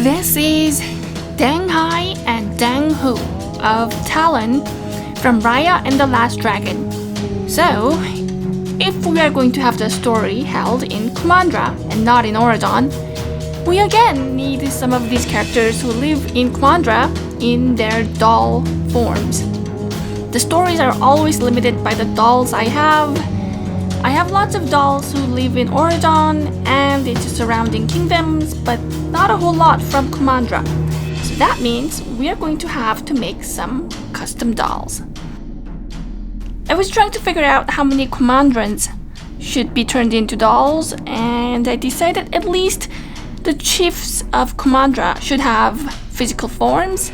This is Dang Hai and Dang Hu of Talon from Raya and the Last Dragon. So, if we are going to have the story held in Kumandra and not in Oradon, we again need some of these characters who live in Kumandra in their doll forms. The stories are always limited by the dolls I have. I have lots of dolls who live in Oradon and its surrounding kingdoms, but not a whole lot from Kumandra. So that means we are going to have to make some custom dolls. I was trying to figure out how many Kumandrans should be turned into dolls, and I decided at least the chiefs of Kumandra should have physical forms.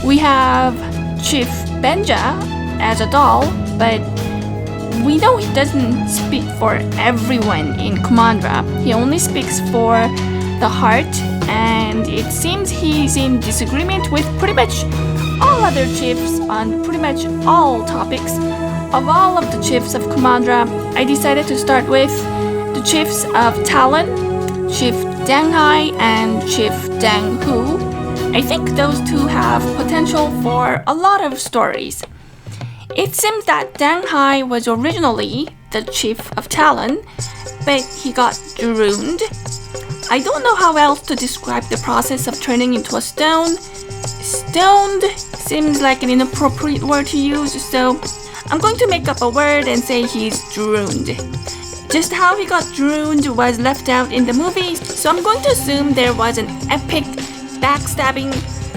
We have Chief Benja as a doll, but we know he doesn't speak for everyone in Kumandra. He only speaks for the heart, and it seems he's in disagreement with pretty much all other chiefs on pretty much all topics. Of all of the chiefs of Kumandra, I decided to start with the chiefs of Talon, Chief Dang Hai and Chief Dang Hu. I think those two have potential for a lot of stories. It seems that Dang Hai was originally the chief of Talon, but he got drowned. I don't know how else to describe the process of turning into a stone. Stoned seems like an inappropriate word to use, so I'm going to make up a word and say he's drowned. Just how he got drowned was left out in the movie, so I'm going to assume there was an epic, backstabbing,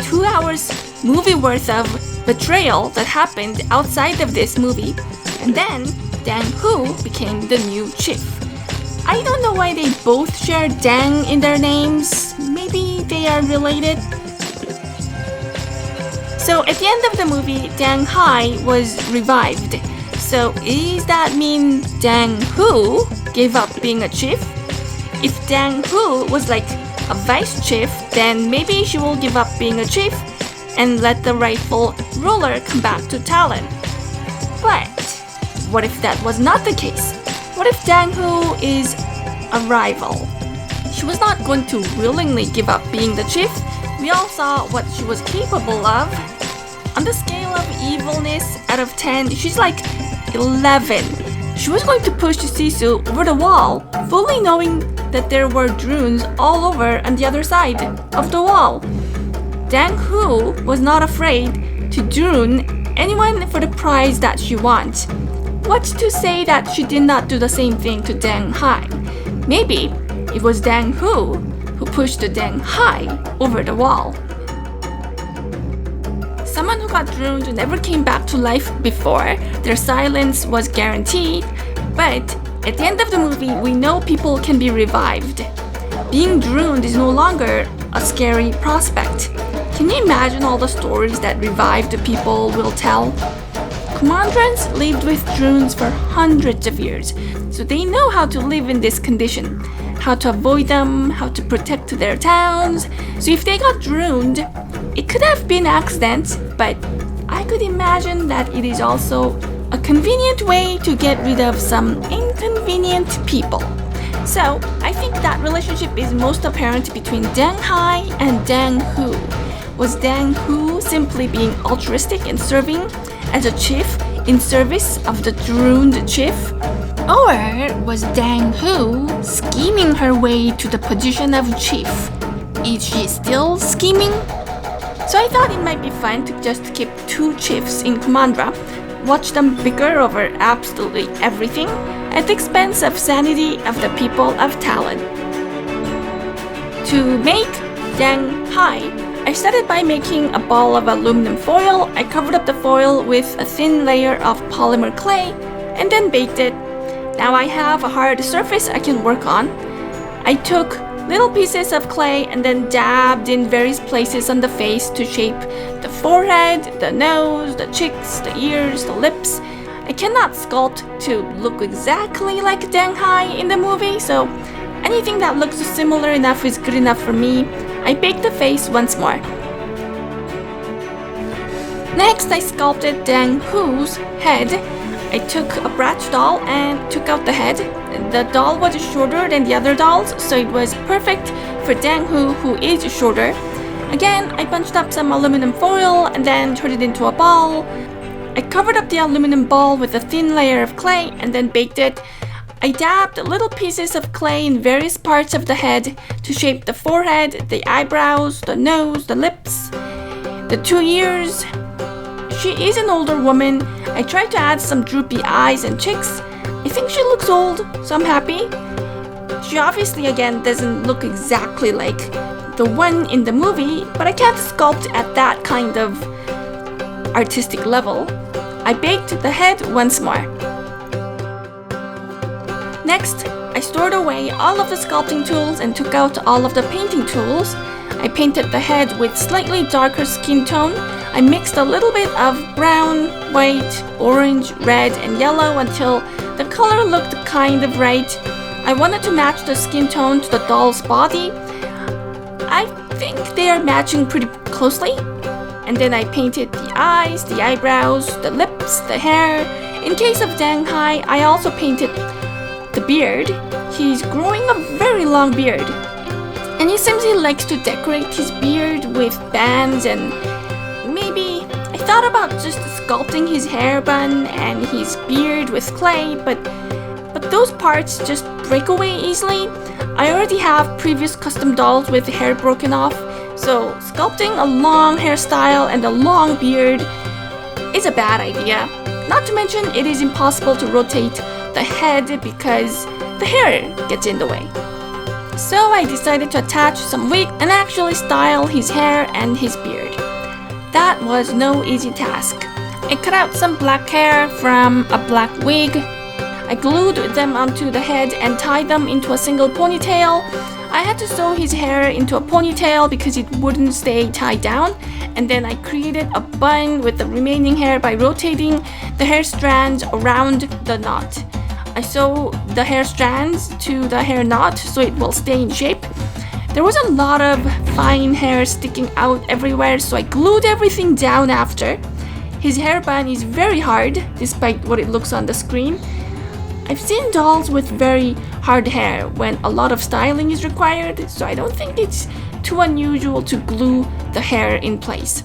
2 hours movie worth of betrayal that happened outside of this movie, and then Dang Hu became the new chief. I don't know why they both share Dang in their names. Maybe they are related. So at the end of the movie, Dang Hai was revived. So does that mean Dang Hu gave up being a chief? If Dang Hu was like a vice chief, then maybe she will give up being a chief and let the rightful ruler come back to Talon. But what if that was not the case? What if Dang Hu is a rival? She was not going to willingly give up being the chief. We all saw what she was capable of. On the scale of evilness out of 10, she's like 11. She was going to push Sisu over the wall, fully knowing that there were drones all over on the other side of the wall. Dang Hu was not afraid to drone anyone for the prize that she wants. What's to say that she did not do the same thing to Dang Hai? Maybe it was Dang Hu who pushed the Dang Hai over the wall. Someone who got drowned never came back to life before. Their silence was guaranteed, but at the end of the movie, we know people can be revived. Being drowned is no longer a scary prospect. Can you imagine all the stories that revived people will tell? Kumandrans lived with drones for hundreds of years, so they know how to live in this condition, how to avoid them, how to protect their towns. So if they got drowned, it could have been an accident, but I could imagine that it is also a convenient way to get rid of some inconvenient people. So I think that relationship is most apparent between Dang Hai and Dang Hu. Was Dang Hu simply being altruistic and serving as a chief in service of the drowned chief? Or was Dang Hu scheming her way to the position of chief? Is she still scheming? So I thought it might be fun to just keep 2 chiefs in Kumandra, watch them bicker over absolutely everything at the expense of sanity of the people of Talon. To make Dang Hai, I started by making a ball of aluminum foil. I covered up the foil with a thin layer of polymer clay and then baked it. Now I have a hard surface I can work on. I took little pieces of clay and then dabbed in various places on the face to shape the forehead, the nose, the cheeks, the ears, the lips. I cannot sculpt to look exactly like Dang Hai in the movie, so anything that looks similar enough is good enough for me. I baked the face once more. Next, I sculpted Dang Hu's head. I took a bratch doll and took out the head. the doll was shorter than the other dolls, so it was perfect for Dang-hoo, who is shorter. Again, I punched up some aluminum foil and then turned it into a ball. I covered up the aluminum ball with a thin layer of clay and then baked it. I dabbed little pieces of clay in various parts of the head to shape the forehead, the eyebrows, the nose, the lips, the 2 ears. She is an older woman. I tried to add some droopy eyes and cheeks. I think she looks old, so I'm happy. She obviously, again, doesn't look exactly like the one in the movie, but I can't sculpt at that kind of artistic level. I baked the head once more. Next, I stored away all of the sculpting tools and took out all of the painting tools. I painted the head with slightly darker skin tone. I mixed a little bit of brown, white, orange, red, and yellow until the color looked kind of right. I wanted to match the skin tone to the doll's body. I think they are matching pretty closely. And then I painted the eyes, the eyebrows, the lips, the hair. In case of Dang-hai, I also painted the beard. He's growing a very long beard. And it seems he likes to decorate his beard with bands, and maybe I thought about just sculpting his hair bun and his beard with clay, but those parts just break away easily. I already have previous custom dolls with hair broken off, so sculpting a long hairstyle and a long beard is a bad idea. Not to mention, it is impossible to rotate the head because the hair gets in the way. So I decided to attach some wig and actually style his hair and his beard. That was no easy task. I cut out some black hair from a black wig. I glued them onto the head and tied them into a single ponytail. I had to sew his hair into a ponytail because it wouldn't stay tied down, and then I created a bun with the remaining hair by rotating the hair strands around the knot. I sew the hair strands to the hair knot so it will stay in shape. There was a lot of fine hair sticking out everywhere, so I glued everything down after. His hair bun is very hard, despite what it looks on the screen. I've seen dolls with very hard hair when a lot of styling is required, so I don't think it's too unusual to glue the hair in place.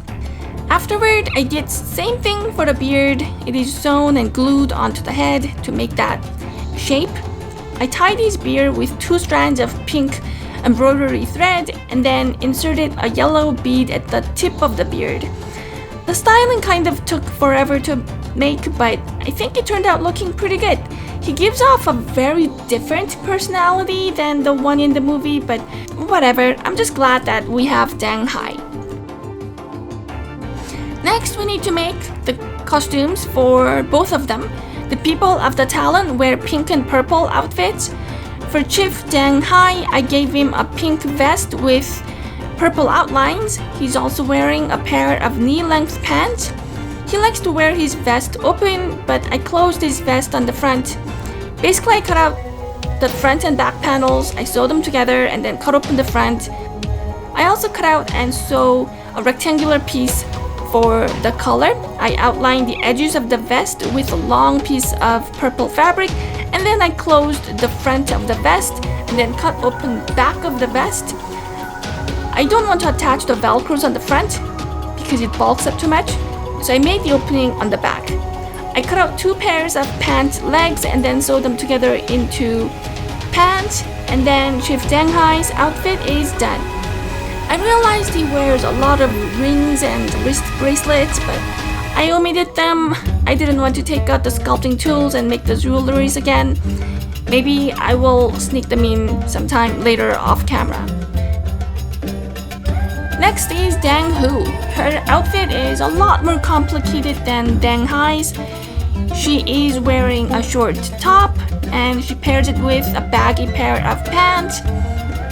Afterward, I did same thing for the beard. It is sewn and glued onto the head to make that shape. I tied his beard with 2 strands of pink embroidery thread and then inserted a yellow bead at the tip of the beard. The styling kind of took forever to make, but I think it turned out looking pretty good. He gives off a very different personality than the one in the movie, but whatever, I'm just glad that we have Dang-hai. Next, we need to make the costumes for both of them. The people of the Talon wear pink and purple outfits. For Chief Dang-hai, I gave him a pink vest with purple outlines. He's also wearing a pair of knee-length pants. He likes to wear his vest open, but I closed his vest on the front. Basically, I cut out the front and back panels, I sewed them together and then cut open the front. I also cut out and sew a rectangular piece for the collar. I outlined the edges of the vest with a long piece of purple fabric, and then I closed the front of the vest and then cut open the back of the vest. I don't want to attach the velcros on the front because it bulks up too much, so I made the opening on the back. I cut out 2 pairs of pant legs and then sewed them together into pants, and then Chief Dang-hai's outfit is done. I realized he wears a lot of rings and wrist bracelets, but I omitted them. I didn't want to take out the sculpting tools and make the jewelries again. Maybe I will sneak them in sometime later off camera. Next is Dang-hoo. Her outfit is a lot more complicated than Dang-hai's. She is wearing a short top and she pairs it with a baggy pair of pants.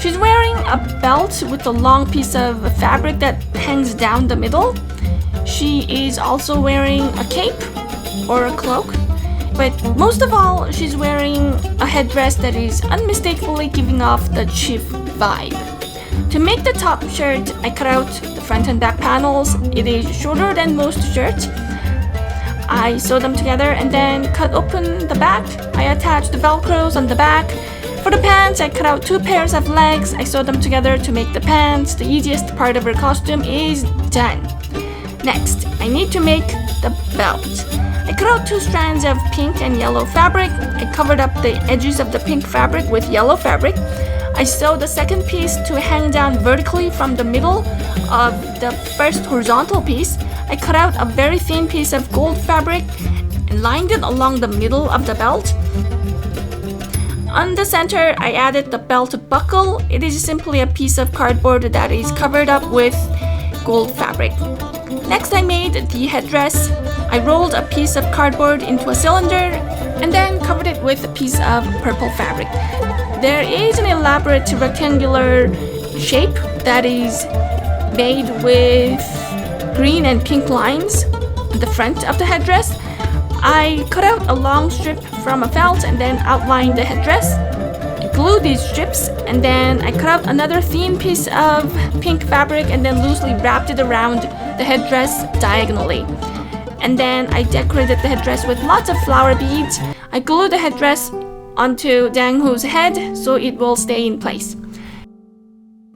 She's wearing a belt with a long piece of fabric that hangs down the middle. She is also wearing a cape or a cloak. But most of all, she's wearing a headdress that is unmistakably giving off the chief vibe. To make the top shirt, I cut out the front and back panels. It is shorter than most shirts. I sewed them together and then cut open the back. I attached the velcros on the back. For the pants, I cut out 2 pairs of legs. I sewed them together to make the pants. The easiest part of her costume is done. Next, I need to make the belt. I cut out 2 strands of pink and yellow fabric. I covered up the edges of the pink fabric with yellow fabric. I sewed the second piece to hang down vertically from the middle of the first horizontal piece. I cut out a very thin piece of gold fabric and lined it along the middle of the belt. On the center, I added the belt buckle. It is simply a piece of cardboard that is covered up with gold fabric. Next, I made the headdress. I rolled a piece of cardboard into a cylinder and then covered it with a piece of purple fabric. There is an elaborate rectangular shape that is made with green and pink lines on the front of the headdress. I cut out a long strip from a felt and then outlined the headdress. I glued these strips and then I cut out another thin piece of pink fabric and then loosely wrapped it around the headdress diagonally. And then I decorated the headdress with lots of flower beads. I glued the headdress onto Danghu's head so it will stay in place.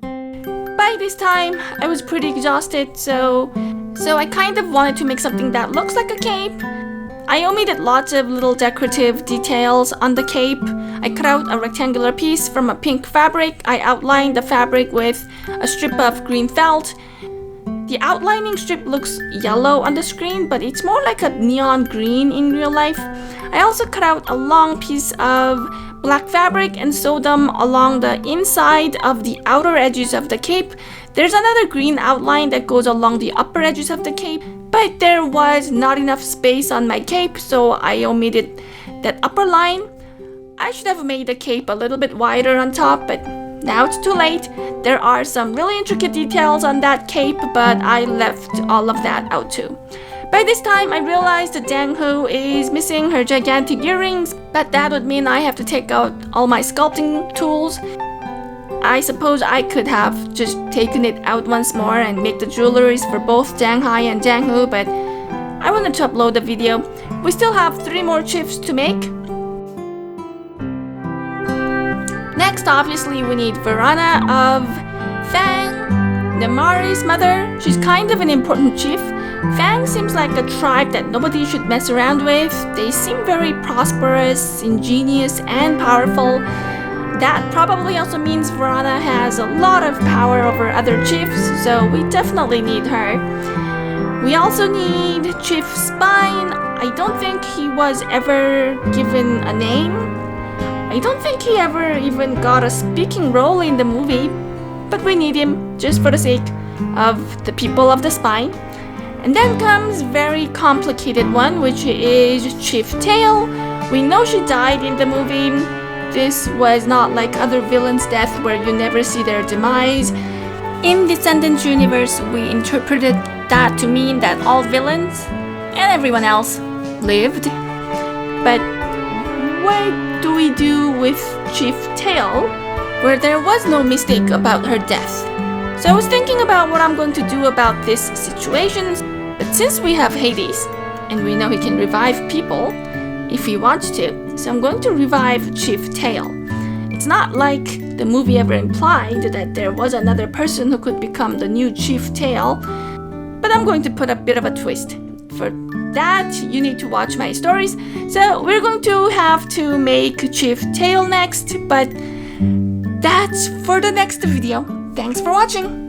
By this time, I was pretty exhausted, so I kind of wanted to make something that looks like a cape. I omitted lots of little decorative details on the cape. I cut out a rectangular piece from a pink fabric. I outlined the fabric with a strip of green felt. The outlining strip looks yellow on the screen, but it's more like a neon green in real life. I also cut out a long piece of black fabric and sewed them along the inside of the outer edges of the cape. There's another green outline that goes along the upper edges of the cape, but there was not enough space on my cape, so I omitted that upper line. I should have made the cape a little bit wider on top, but now it's too late. There are some really intricate details on that cape, but I left all of that out too. By this time, I realized that Danghu is missing her gigantic earrings, but that would mean I have to take out all my sculpting tools. I suppose I could have just taken it out once more and make the jewelries for both Danghai and Danghu, but I wanted to upload the video. We still have 3 more chiefs to make. Next, obviously, we need Verana of Fang, Namari's mother. She's kind of an important chief. Fang seems like a tribe that nobody should mess around with. They seem very prosperous, ingenious, and powerful. That probably also means Verana has a lot of power over other chiefs, so we definitely need her. We also need Chief Spine. I don't think he was ever given a name. I don't think he ever even got a speaking role in the movie, but we need him just for the sake of the people of the Spine. And then comes very complicated one, which is Chief Tail. We know she died in the movie. This was not like other villains' death where you never see their demise. In Descendants universe, we interpreted that to mean that all villains and everyone else lived. But what do we do with Chief Tail, where there was no mistake about her death? So I was thinking about what I'm going to do about this situation. But since we have Hades, and we know he can revive people if he wants to, so I'm going to revive Chief Tail. It's not like the movie ever implied that there was another person who could become the new Chief Tail, but I'm going to put a bit of a twist. For that, you need to watch my stories. So we're going to have to make Chief Tail next, but that's for the next video. Thanks for watching!